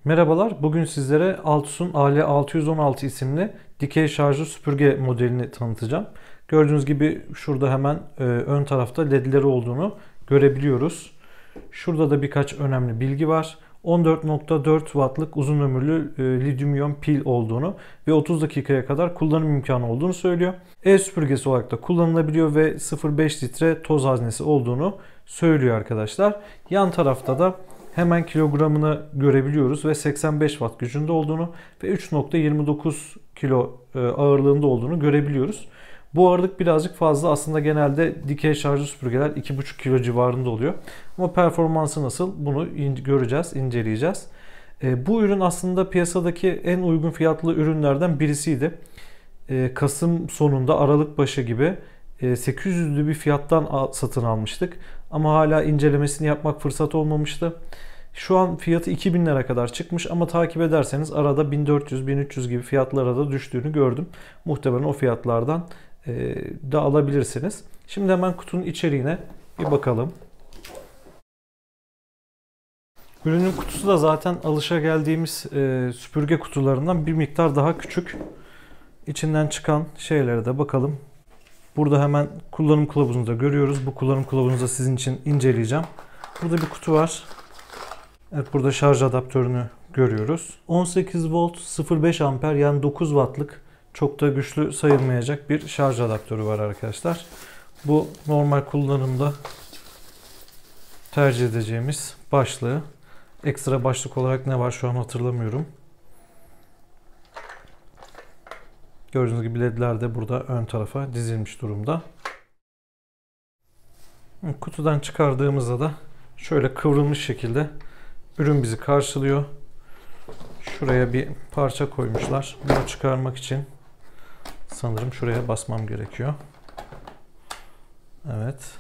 Merhabalar, bugün sizlere Altus'un AL616 isimli dikey şarjlı süpürge modelini tanıtacağım. Gördüğünüz gibi şurada hemen ön tarafta ledleri olduğunu görebiliyoruz. Şurada da birkaç önemli bilgi var. 14.4 wattlık uzun ömürlü lityum iyon pil olduğunu ve 30 dakikaya kadar kullanım imkanı olduğunu söylüyor. El süpürgesi olarak da kullanılabiliyor ve 0,5 litre toz haznesi olduğunu söylüyor arkadaşlar. Yan tarafta da hemen kilogramını görebiliyoruz ve 85 watt gücünde olduğunu ve 3.29 kilo ağırlığında olduğunu görebiliyoruz. Bu ağırlık birazcık fazla. Aslında genelde dikey şarjlı süpürgeler 2,5 kilo civarında oluyor. Ama performansı nasıl? Bunu göreceğiz, inceleyeceğiz. Bu ürün aslında piyasadaki en uygun fiyatlı ürünlerden birisiydi. Kasım sonunda Aralık başı gibi 800'lü bir fiyattan satın almıştık. Ama hala incelemesini yapmak fırsat olmamıştı. Şu an fiyatı 2000 lira kadar çıkmış ama takip ederseniz arada 1400-1300 gibi fiyatlara da düştüğünü gördüm. Muhtemelen o fiyatlardan da alabilirsiniz. Şimdi hemen kutunun içeriğine bir bakalım. Ürünün kutusu da zaten alışageldiğimiz süpürge kutularından bir miktar daha küçük. İçinden çıkan şeylere de bakalım. Burada hemen kullanım kılavuzunu da görüyoruz. Bu kullanım kılavuzunu da sizin için inceleyeceğim. Burada bir kutu var. Evet, burada şarj adaptörünü görüyoruz. 18 volt 0,5 amper yani 9 wattlık çok da güçlü sayılmayacak bir şarj adaptörü var arkadaşlar. Bu normal kullanımda tercih edeceğimiz başlığı. Ekstra başlık olarak ne var şu an hatırlamıyorum. Gördüğünüz gibi ledler de burada ön tarafa dizilmiş durumda. Kutudan çıkardığımızda da şöyle kıvrılmış şekilde ürün bizi karşılıyor. Şuraya bir parça koymuşlar. Bunu çıkarmak için sanırım şuraya basmam gerekiyor. Evet.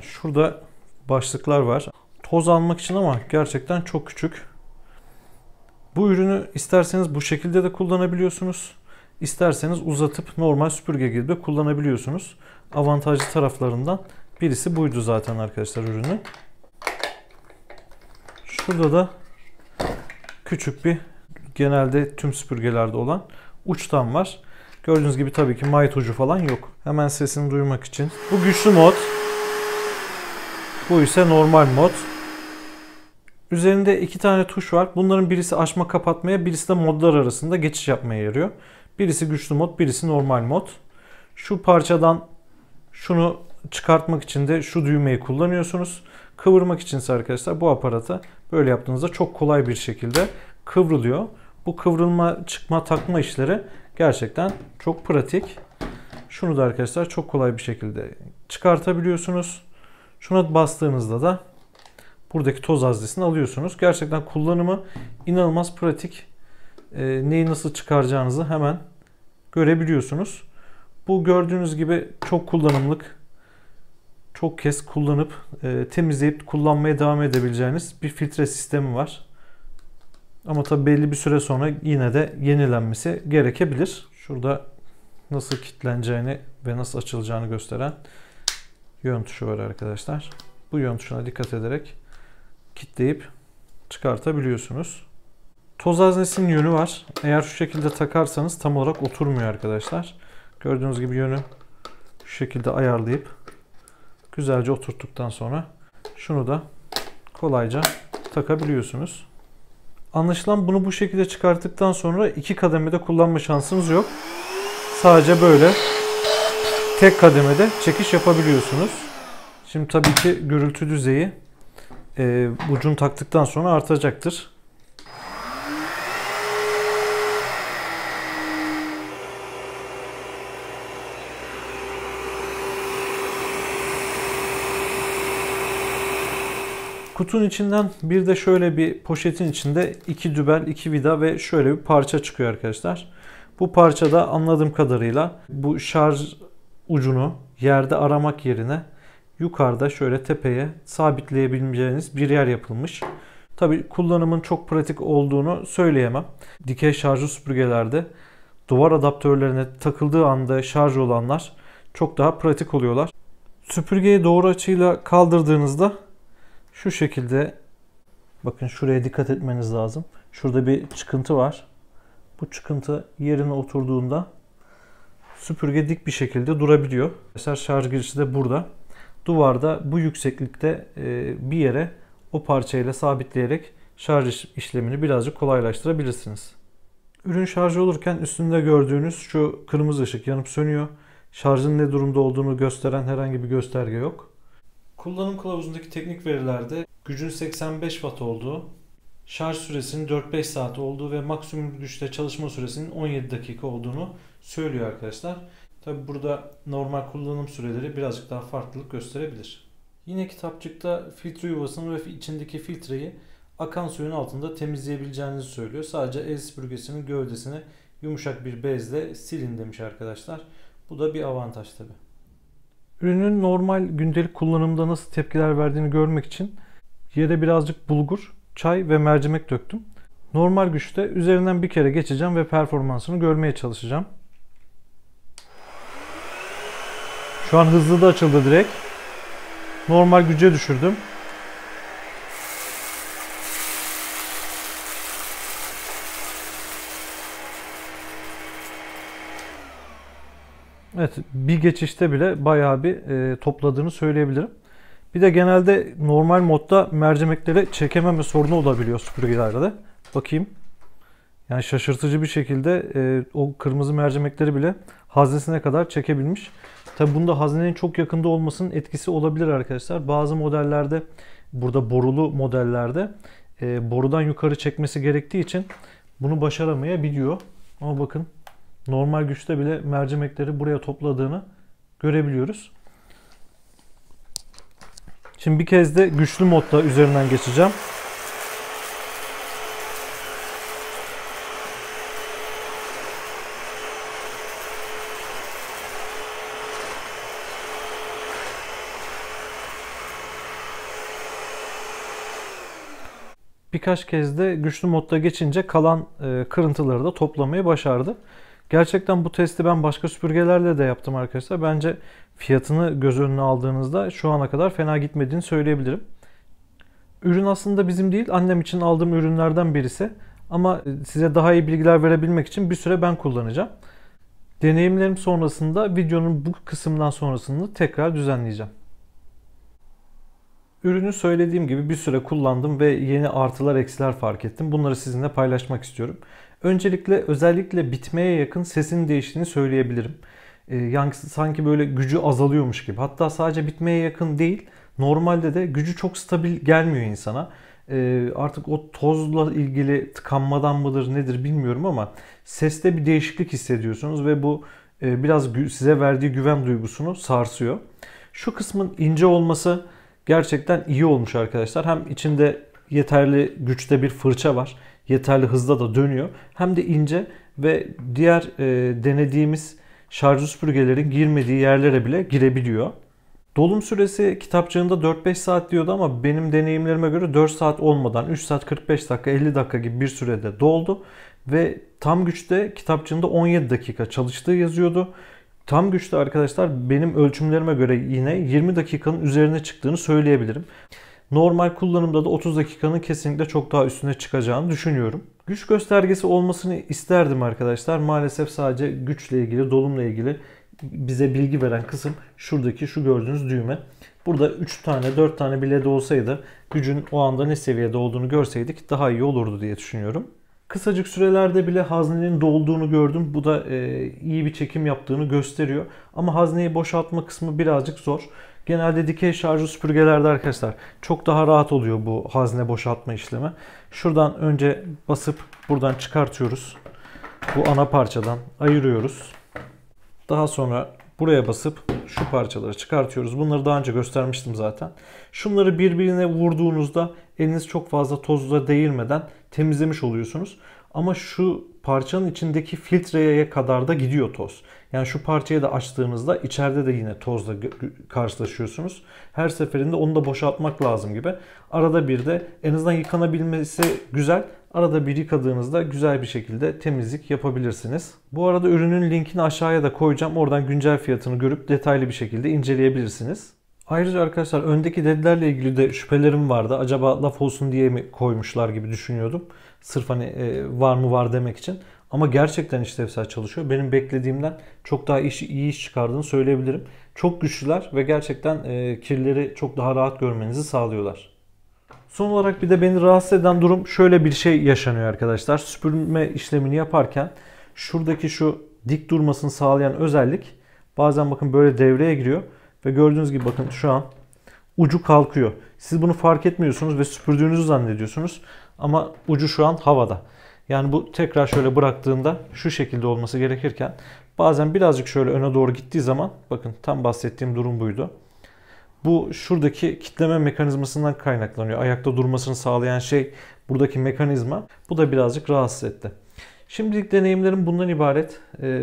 Şurada başlıklar var. Toz almak için ama gerçekten çok küçük. Bu ürünü isterseniz bu şekilde de kullanabiliyorsunuz. İsterseniz uzatıp normal süpürge gibi de kullanabiliyorsunuz. Avantajlı taraflarından birisi buydu zaten arkadaşlar ürünün. Şurada da küçük bir, genelde tüm süpürgelerde olan uçtan var. Gördüğünüz gibi tabii ki mic ucu falan yok. Hemen sesini duymak için. Bu güçlü mod. Bu ise normal mod. Üzerinde iki tane tuş var. Bunların birisi açma kapatmaya, birisi de modlar arasında geçiş yapmaya yarıyor. Birisi güçlü mod, birisi normal mod. Şu parçadan şunu çıkartmak için de şu düğmeyi kullanıyorsunuz. Kıvırmak içinse arkadaşlar bu aparatı böyle yaptığınızda çok kolay bir şekilde kıvrılıyor. Bu kıvrılma, çıkma, takma işleri gerçekten çok pratik. Şunu da arkadaşlar çok kolay bir şekilde çıkartabiliyorsunuz. Şuna bastığınızda da buradaki toz haznesini alıyorsunuz. Gerçekten kullanımı inanılmaz pratik. Neyi nasıl çıkaracağınızı hemen görebiliyorsunuz. Bu gördüğünüz gibi çok kullanımlık, çok kez kullanıp temizleyip kullanmaya devam edebileceğiniz bir filtre sistemi var. Ama tabi belli bir süre sonra yine de yenilenmesi gerekebilir. Şurada nasıl kilitleneceğini ve nasıl açılacağını gösteren yön tuşu var arkadaşlar. Bu yön tuşuna dikkat ederek kilitleyip çıkartabiliyorsunuz. Toz haznesinin yönü var. Eğer şu şekilde takarsanız tam olarak oturmuyor arkadaşlar. Gördüğünüz gibi yönü şu şekilde ayarlayıp güzelce oturttuktan sonra şunu da kolayca takabiliyorsunuz. Anlaşılan bunu bu şekilde çıkarttıktan sonra iki kademede kullanma şansınız yok. Sadece böyle tek kademede çekiş yapabiliyorsunuz. Şimdi tabii ki gürültü düzeyi ucunu taktıktan sonra artacaktır. Kutunun içinden bir de şöyle bir poşetin içinde 2 dübel, 2 vida ve şöyle bir parça çıkıyor arkadaşlar. Bu parçada anladığım kadarıyla bu şarj ucunu yerde aramak yerine yukarıda şöyle tepeye sabitleyebileceğiniz bir yer yapılmış. Tabii kullanımın çok pratik olduğunu söyleyemem. Dikey şarjlı süpürgelerde duvar adaptörlerine takıldığı anda şarj olanlar çok daha pratik oluyorlar. Süpürgeyi doğru açıyla kaldırdığınızda şu şekilde Bakın şuraya dikkat etmeniz lazım. Şurada bir çıkıntı var. Bu çıkıntı yerine oturduğunda süpürge dik bir şekilde durabiliyor. Mesela şarj girişi de burada. Duvarda bu yükseklikte bir yere o parçayla sabitleyerek şarj işlemini birazcık kolaylaştırabilirsiniz. Ürün şarj olurken üstünde gördüğünüz şu kırmızı ışık yanıp sönüyor. Şarjın ne durumda olduğunu gösteren herhangi bir gösterge yok. Kullanım kılavuzundaki teknik verilerde gücün 85 Watt olduğu, şarj süresinin 4-5 saat olduğu ve maksimum güçte çalışma süresinin 17 dakika olduğunu söylüyor arkadaşlar. Tabi burada normal kullanım süreleri birazcık daha farklılık gösterebilir. Yine kitapçıkta filtre yuvasını ve içindeki filtreyi akan suyun altında temizleyebileceğinizi söylüyor. Sadece el süpürgesinin gövdesini yumuşak bir bezle silin demiş arkadaşlar. Bu da bir avantaj tabi. Ürünün normal gündelik kullanımda nasıl tepkiler verdiğini görmek için yere birazcık bulgur, çay ve mercimek döktüm. Normal güçte üzerinden bir kere geçeceğim ve performansını görmeye çalışacağım. Şu an hızlı da açıldı direkt. Normal güce düşürdüm. Evet, bir geçişte bile bayağı bir topladığını söyleyebilirim. Bir de genelde normal modda mercimekleri çekememe sorunu olabiliyor süpürgelerde. Bakayım. Yani şaşırtıcı bir şekilde o kırmızı mercimekleri bile haznesine kadar çekebilmiş. Tabi bunda haznenin çok yakında olmasının etkisi olabilir arkadaşlar. Bazı modellerde, burada borulu modellerde borudan yukarı çekmesi gerektiği için bunu başaramayabiliyor. Ama bakın normal güçte bile mercimekleri buraya topladığını görebiliyoruz. Şimdi bir kez de güçlü modda üzerinden geçeceğim. Birkaç kez de güçlü modda geçince kalan kırıntıları da toplamayı başardı. Gerçekten bu testi ben başka süpürgelerle de yaptım arkadaşlar. Bence fiyatını göz önüne aldığınızda şu ana kadar fena gitmediğini söyleyebilirim. Ürün aslında bizim değil, annem için aldığım ürünlerden birisi. Ama size daha iyi bilgiler verebilmek için bir süre ben kullanacağım. Deneyimlerim sonrasında videonun bu kısımdan sonrasını tekrar düzenleyeceğim. Ürünü söylediğim gibi bir süre kullandım ve yeni artılar eksiler fark ettim. Bunları sizinle paylaşmak istiyorum. Öncelikle özellikle bitmeye yakın sesin değiştiğini söyleyebilirim. Yani sanki böyle gücü azalıyormuş gibi. Hatta sadece bitmeye yakın değil, normalde de gücü çok stabil gelmiyor insana. Artık o tozla ilgili tıkanmadan mıdır nedir bilmiyorum ama seste bir değişiklik hissediyorsunuz ve bu biraz size verdiği güven duygusunu sarsıyor. Şu kısmın ince olması gerçekten iyi olmuş arkadaşlar. Hem içinde yeterli güçte bir fırça var. Yeterli hızda da dönüyor. Hem de ince ve diğer denediğimiz şarjlı süpürgelerin girmediği yerlere bile girebiliyor. Dolum süresi kitapçığında 4-5 saat diyordu ama benim deneyimlerime göre 4 saat olmadan 3 saat 45 dakika 50 dakika gibi bir sürede doldu. Ve tam güçte kitapçığında 17 dakika çalıştığı yazıyordu. Tam güçte arkadaşlar benim ölçümlerime göre yine 20 dakikanın üzerine çıktığını söyleyebilirim. Normal kullanımda da 30 dakikanın kesinlikle çok daha üstüne çıkacağını düşünüyorum. Güç göstergesi olmasını isterdim arkadaşlar. Maalesef sadece güçle ilgili, dolumla ilgili bize bilgi veren kısım şuradaki şu gördüğünüz düğme. Burada 3 tane 4 tane bile de olsaydı gücün o anda ne seviyede olduğunu görseydik daha iyi olurdu diye düşünüyorum. Kısacık sürelerde bile haznenin dolduğunu gördüm. Bu da iyi bir çekim yaptığını gösteriyor. Ama hazneyi boşaltma kısmı birazcık zor. Genelde dikey şarjlı süpürgelerde arkadaşlar çok daha rahat oluyor bu hazne boşaltma işlemi. Şuradan önce basıp buradan çıkartıyoruz. Bu ana parçadan ayırıyoruz. Daha sonra buraya basıp şu parçaları çıkartıyoruz. Bunları daha önce göstermiştim zaten. Şunları birbirine vurduğunuzda eliniz çok fazla tozla değirmeden temizlemiş oluyorsunuz. Ama şu parçanın içindeki filtreye kadar da gidiyor toz. Yani şu parçayı da açtığınızda içeride de yine tozla karşılaşıyorsunuz. Her seferinde onu da boşaltmak lazım gibi. Arada bir de en azından yıkanabilmesi güzel. Arada bir yıkadığınızda güzel bir şekilde temizlik yapabilirsiniz. Bu arada ürünün linkini aşağıya da koyacağım. Oradan güncel fiyatını görüp detaylı bir şekilde inceleyebilirsiniz. Ayrıca arkadaşlar öndeki ledlerle ilgili de şüphelerim vardı. Acaba laf olsun diye mi koymuşlar gibi düşünüyordum. Sırf hani var mı var demek için. Ama gerçekten işlevsel çalışıyor. Benim beklediğimden çok daha iyi iş çıkardığını söyleyebilirim. Çok güçlüler ve gerçekten kirleri çok daha rahat görmenizi sağlıyorlar. Son olarak bir de beni rahatsız eden durum şöyle bir şey yaşanıyor arkadaşlar. Süpürme işlemini yaparken şuradaki şu dik durmasını sağlayan özellik bazen bakın böyle devreye giriyor. Ve gördüğünüz gibi bakın şu an ucu kalkıyor. Siz bunu fark etmiyorsunuz ve süpürdüğünüzü zannediyorsunuz. Ama ucu şu an havada. Yani bu tekrar şöyle bıraktığında şu şekilde olması gerekirken bazen birazcık şöyle öne doğru gittiği zaman bakın tam bahsettiğim durum buydu. Bu şuradaki kitleme mekanizmasından kaynaklanıyor. Ayakta durmasını sağlayan şey buradaki mekanizma. Bu da birazcık rahatsız etti. Şimdilik deneyimlerim bundan ibaret.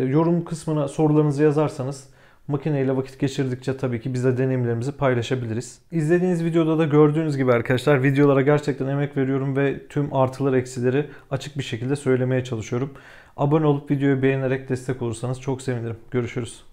Yorum kısmına sorularınızı yazarsanız makineyle vakit geçirdikçe tabii ki biz de deneyimlerimizi paylaşabiliriz. İzlediğiniz videoda da gördüğünüz gibi arkadaşlar videolara gerçekten emek veriyorum ve tüm artılar eksileri açık bir şekilde söylemeye çalışıyorum. Abone olup videoyu beğenerek destek olursanız çok sevinirim. Görüşürüz.